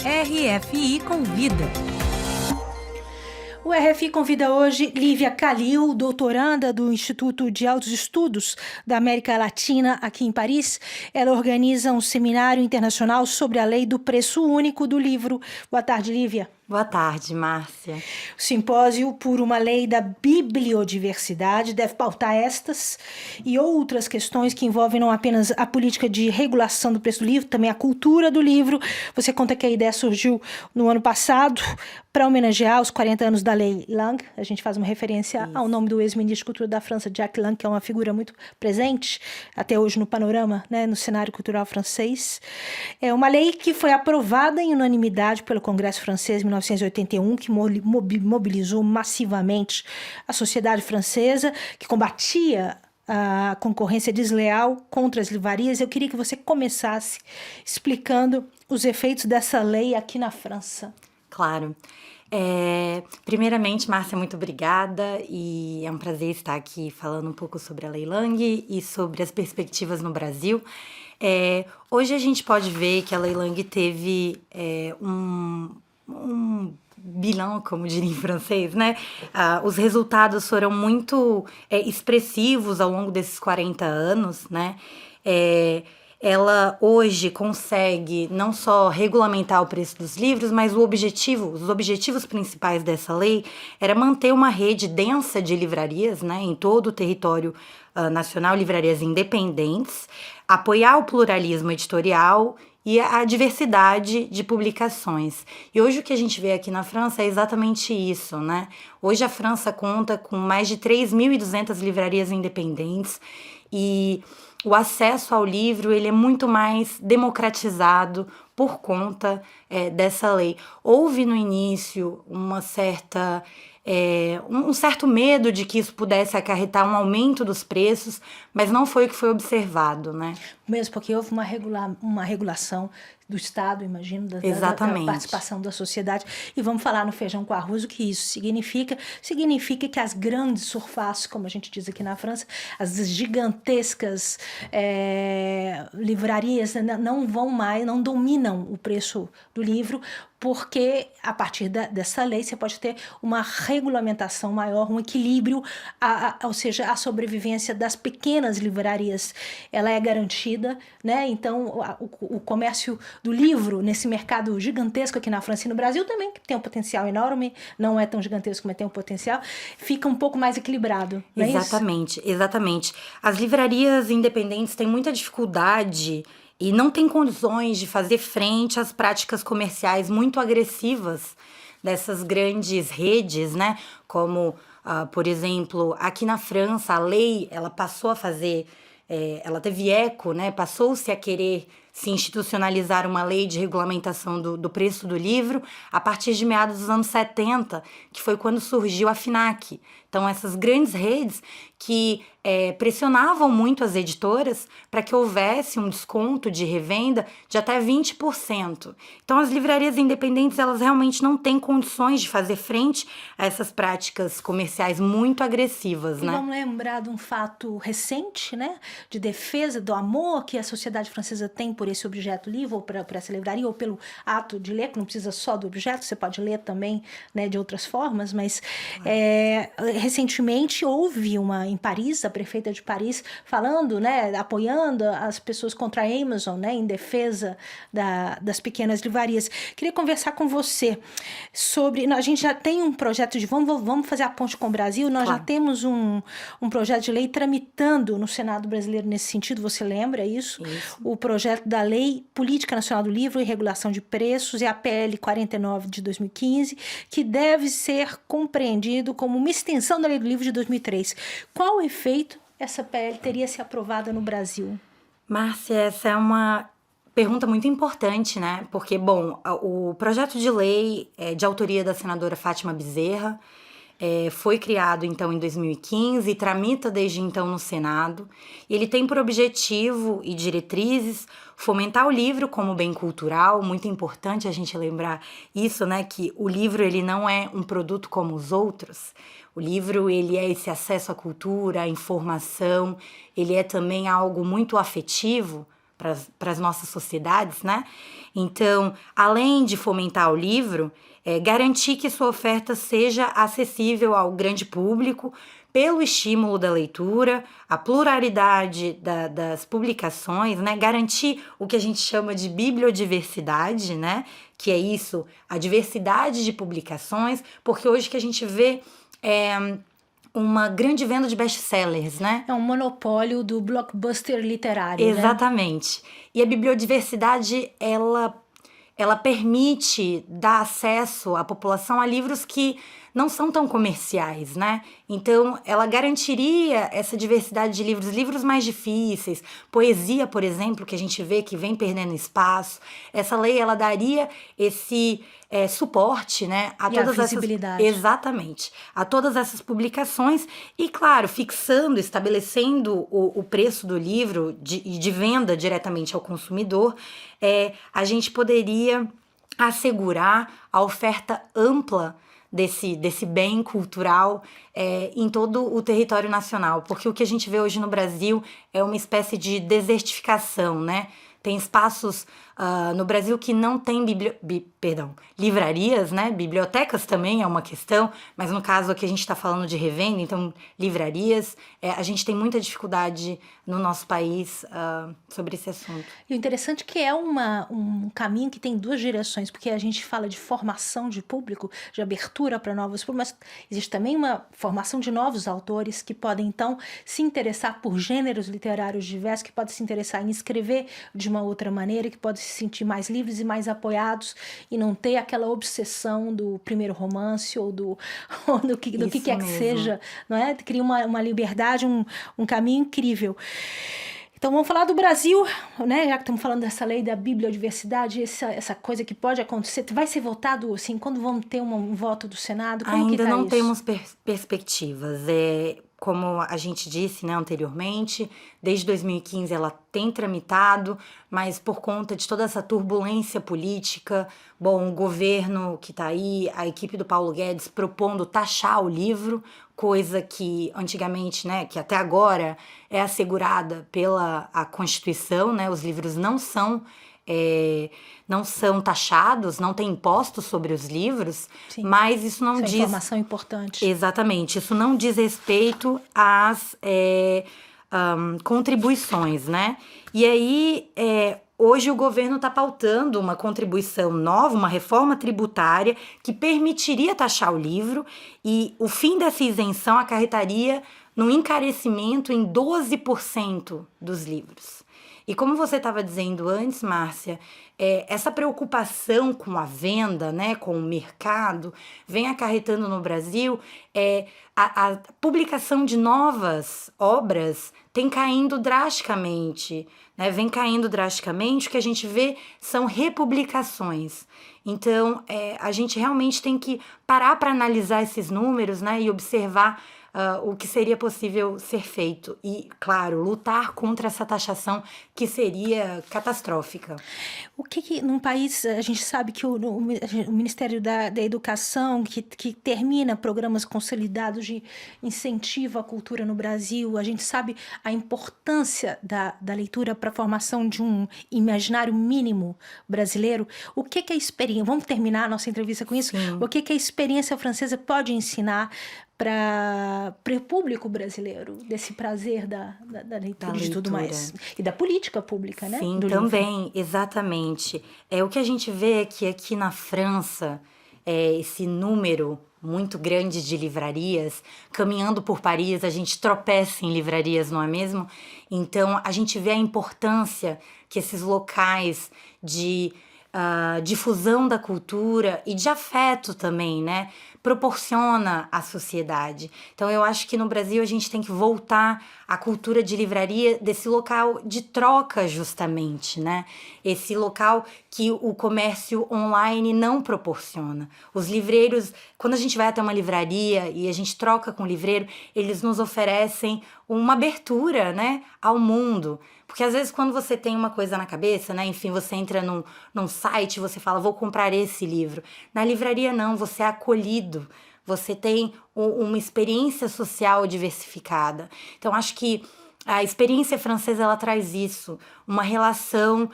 RFI Convida. O RFI convida hoje Lívia Khalil, doutoranda do Instituto de Altos Estudos da América Latina, aqui em Paris. Ela organiza um seminário internacional sobre a lei do preço único do livro. Boa tarde, Lívia. Boa tarde, Márcia. O simpósio por uma lei da bibliodiversidade deve pautar estas e outras questões que envolvem não apenas a política de regulação do preço do livro, também a cultura do livro. Você conta que a ideia surgiu no ano passado para homenagear os 40 anos da Lei Lang. A gente faz uma referência ao nome do ex-ministro de Cultura da França, Jacques Lang, que é uma figura muito presente até hoje no panorama, né, no cenário cultural francês. É uma lei que foi aprovada em unanimidade pelo Congresso francês em 1981, que mobilizou massivamente a sociedade francesa, que combatia a concorrência desleal contra as livrarias. Eu queria que você começasse explicando os efeitos dessa lei aqui na França. Claro. Primeiramente, Márcia, muito obrigada, e é um prazer estar aqui falando um pouco sobre a Lei Lang e sobre as perspectivas no Brasil. Hoje a gente pode ver que a Lei Lang teve um bilan, como diria em francês, né? Os resultados foram muito expressivos ao longo desses 40 anos, né? Ela hoje consegue não só regulamentar o preço dos livros, mas os objetivos principais dessa lei era manter uma rede densa de livrarias, né, em todo o território nacional, livrarias independentes, apoiar o pluralismo editorial e a diversidade de publicações. E hoje o que a gente vê aqui na França é exatamente isso, né? Hoje a França conta com mais de 3.200 livrarias independentes e o acesso ao livro ele é muito mais democratizado por conta dessa lei. Houve no início um certo medo de que isso pudesse acarretar um aumento dos preços, mas não foi o que foi observado, né? Mesmo porque houve uma regulação do Estado, imagino, da participação da sociedade. E vamos falar no feijão com arroz o que isso significa. Significa que as grandes surfaces, como a gente diz aqui na França, as gigantescas livrarias não dominam o preço do livro, porque a partir dessa lei você pode ter uma regulamentação maior, um equilíbrio, ou seja, a sobrevivência das pequenas livrarias, ela é garantida, né? Então o comércio do livro nesse mercado gigantesco aqui na França e no Brasil também, que tem um potencial enorme, não é tão gigantesco, mas tem um potencial, fica um pouco mais equilibrado, não é isso? Exatamente. As livrarias independentes têm muita dificuldade e não tem condições de fazer frente às práticas comerciais muito agressivas dessas grandes redes, né? Como, por exemplo, aqui na França, a lei ela passou a fazer, ela teve eco, né? Passou-se a querer se institucionalizar uma lei de regulamentação do preço do livro a partir de meados dos anos 70, que foi quando surgiu a FNAC. Então, essas grandes redes que pressionavam muito as editoras para que houvesse um desconto de revenda de até 20%. Então, as livrarias independentes, elas realmente não têm condições de fazer frente a essas práticas comerciais muito agressivas, né? Vamos lembrar de um fato recente, né? De defesa do amor que a sociedade francesa tem por esse objeto livre, ou por essa livraria, ou pelo ato de ler, que não precisa só do objeto, você pode ler também, né, de outras formas, mas recentemente houve em Paris, a prefeita de Paris falando, né, apoiando as pessoas contra a Amazon, né, em defesa das pequenas livrarias. Queria conversar com você sobre... A gente já tem um projeto de... Vamos fazer a ponte com o Brasil. Nós já temos um projeto de lei tramitando no Senado brasileiro nesse sentido, você lembra isso? O projeto da Lei Política Nacional do Livro e Regulação de Preços, é a PL 49 de 2015, que deve ser compreendido como uma extensão da Lei do Livro de 2003. Qual o efeito essa PL teria se aprovada no Brasil? Márcia, essa é uma pergunta muito importante, né? Porque, bom, o projeto de lei de autoria da senadora Fátima Bezerra foi criado, então, em 2015 e tramita desde então no Senado. E ele tem por objetivo e diretrizes fomentar o livro como bem cultural. Muito importante a gente lembrar isso, né? Que o livro ele não é um produto como os outros. O livro ele é esse acesso à cultura, à informação, ele é também algo muito afetivo para as nossas sociedades, né? Então, além de fomentar o livro, garantir que sua oferta seja acessível ao grande público pelo estímulo da leitura, a pluralidade das publicações, né? Garantir o que a gente chama de bibliodiversidade, né? Que é isso, a diversidade de publicações, porque hoje que a gente vê uma grande venda de best-sellers, né? É um monopólio do blockbuster literário, né? Exatamente. E a bibliodiversidade, ela permite dar acesso à população a livros que não são tão comerciais, né? Então, ela garantiria essa diversidade de livros mais difíceis, poesia, por exemplo, que a gente vê que vem perdendo espaço. Essa lei, ela daria esse suporte, né, a todas a visibilidade. Exatamente, a todas essas publicações e, claro, estabelecendo o preço do livro de venda diretamente ao consumidor, a gente poderia assegurar a oferta ampla desse bem cultural em todo o território nacional, porque o que a gente vê hoje no Brasil é uma espécie de desertificação, né? Tem espaços no Brasil que não tem livrarias, né? Bibliotecas também é uma questão, mas no caso aqui a gente está falando de revenda, então livrarias. A gente tem muita dificuldade no nosso país sobre esse assunto. E o interessante é que é um caminho que tem duas direções, porque a gente fala de formação de público, de abertura para novos públicos, mas existe também uma formação de novos autores que podem, então, se interessar por gêneros literários diversos, que podem se interessar em escrever de uma outra maneira, que podem se sentir mais livres e mais apoiados e não ter aquela obsessão do primeiro romance ou do que quer que seja, não é? Cria uma liberdade, um caminho incrível. Então vamos falar do Brasil, né? Já que estamos falando dessa lei da bibliodiversidade, essa coisa que pode acontecer. Vai ser votado assim? Quando vamos ter um voto do Senado? Como Ainda que tá não isso? temos perspectivas. Como a gente disse, né, anteriormente, desde 2015 ela tem tramitado, mas por conta de toda essa turbulência política, o governo que está aí, a equipe do Paulo Guedes propondo taxar o livro, coisa que antigamente, né, que até agora é assegurada pela a Constituição, né, os livros não são taxados, não tem impostos sobre os livros. Sim. Mas isso não diz... informação importante. Exatamente, isso não diz respeito às contribuições, né? E aí, hoje o governo está pautando uma contribuição nova, uma reforma tributária que permitiria taxar o livro e o fim dessa isenção acarretaria no encarecimento em 12% dos livros. E como você estava dizendo antes, Márcia, essa preocupação com a venda, né, com o mercado, vem acarretando no Brasil a publicação de novas obras tem caindo drasticamente, né? Vem caindo drasticamente, o que a gente vê são republicações. Então, a gente realmente tem que parar para analisar esses números, né, e observar o que seria possível ser feito. E, claro, lutar contra essa taxação que seria catastrófica. O que num país, a gente sabe que o Ministério da Educação, que termina programas consolidados de incentivo à cultura no Brasil, a gente sabe a importância da leitura para a formação de um imaginário mínimo brasileiro. O que a experiência, vamos terminar a nossa entrevista com isso? Sim. O que a experiência francesa pode ensinar para o público brasileiro, desse prazer da leitura e tudo mais. E da política pública, né? Sim, também, exatamente. O que a gente vê é que aqui na França, esse número muito grande de livrarias, caminhando por Paris, a gente tropeça em livrarias, não é mesmo? Então, a gente vê a importância que esses locais de difusão da cultura e de afeto também, né, proporciona à sociedade. Então eu acho que no Brasil a gente tem que voltar à cultura de livraria, desse local de troca justamente, né? Esse local que o comércio online não proporciona. Os livreiros, quando a gente vai até uma livraria e a gente troca com o livreiro, eles nos oferecem uma abertura, né, ao mundo. Porque às vezes quando você tem uma coisa na cabeça, né, enfim, você entra num site, você fala, vou comprar esse livro. Na livraria não, você é acolhido, você tem uma experiência social diversificada. Então acho que A experiência francesa, ela traz isso, uma relação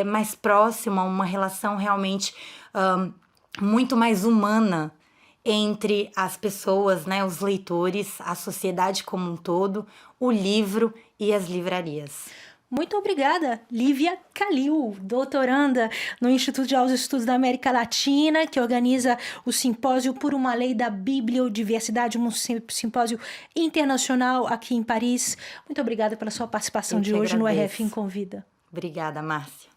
mais próxima, uma relação realmente muito mais humana entre as pessoas, né, os leitores, a sociedade como um todo, o livro e as livrarias. Muito obrigada, Lívia Kalil, doutoranda no Instituto de Altos Estudos da América Latina, que organiza o Simpósio por uma Lei da Bibliodiversidade, um simpósio internacional aqui em Paris. Muito obrigada pela sua participação Eu de que hoje no agradeço. RF em Convida. Obrigada, Márcia.